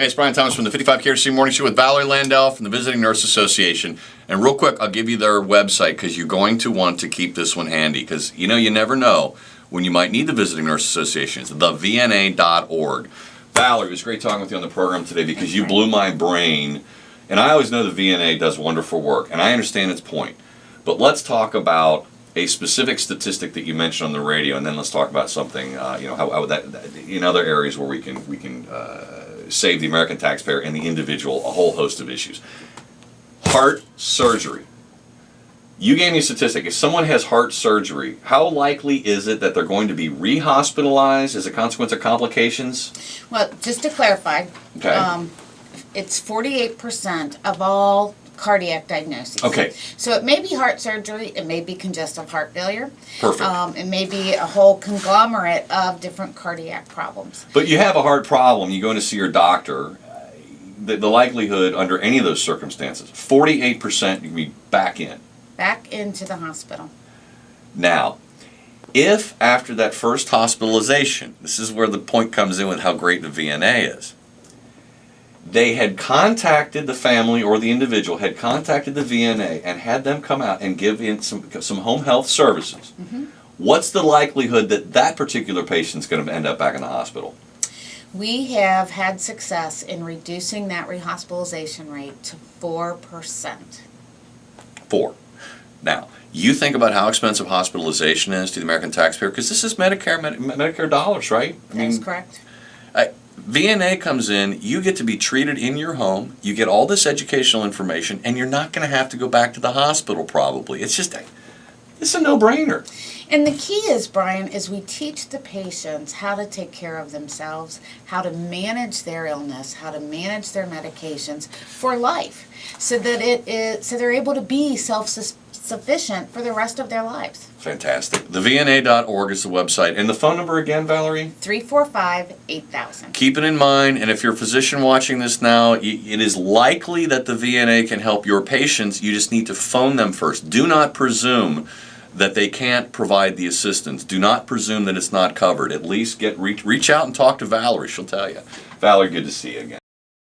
Hey, it's Brian Thomas from the 55 KRC Morning Show with Valerie Landell from the Visiting Nurse Association. And real quick, I'll give you their website because you're going to want to keep this one handy because, you never know when you might need the Visiting Nurse Association. It's thevna.org. Valerie, it was great talking with you on the program today because you blew my brain. And I always know the VNA does wonderful work, and I understand its point. But let's talk about a specific statistic that you mentioned on the radio, and then let's talk about something, how that in other areas where we can save the American taxpayer and the individual a whole host of issues. Heart surgery. You gave me a statistic. If someone has heart surgery, how likely is it that they're going to be rehospitalized as a consequence of complications? Well, just to clarify, Okay. It's 48% of all cardiac diagnoses. Okay. So it may be heart surgery, it may be congestive heart failure. Perfect. It may be a whole conglomerate of different cardiac problems. But you have a heart problem, you go in to see your doctor, the likelihood under any of those circumstances, 48% you can be back in. Back into the hospital. Now, if after that first hospitalization, this is where the point comes in with how great the VNA is, they had contacted the family or the individual, had contacted the VNA and had them come out and give in some home health services. Mm-hmm. What's the likelihood that that particular patient's going to end up back in the hospital? We have had success in reducing that rehospitalization rate to 4%. 4. Now, you think about how expensive hospitalization is to the American taxpayer, because this is Medicare dollars, right? That's correct. VNA comes in, you get to be treated in your home, you get all this educational information, and you're not going to have to go back to the hospital probably. It's a no-brainer. And the key is, Brian, is we teach the patients how to take care of themselves, how to manage their illness, how to manage their medications for life, so that so they're able to be self-sufficient for the rest of their lives. Fantastic. TheVNA.org is the website. And the phone number again, Valerie? 345-8000. Keep it in mind, and if you're a physician watching this now, it is likely that the VNA can help your patients. You just need to phone them first. Do not presume that they can't provide the assistance. Do not presume that it's not covered. At least reach out and talk to Valerie. She'll tell you. Valerie, good to see you again.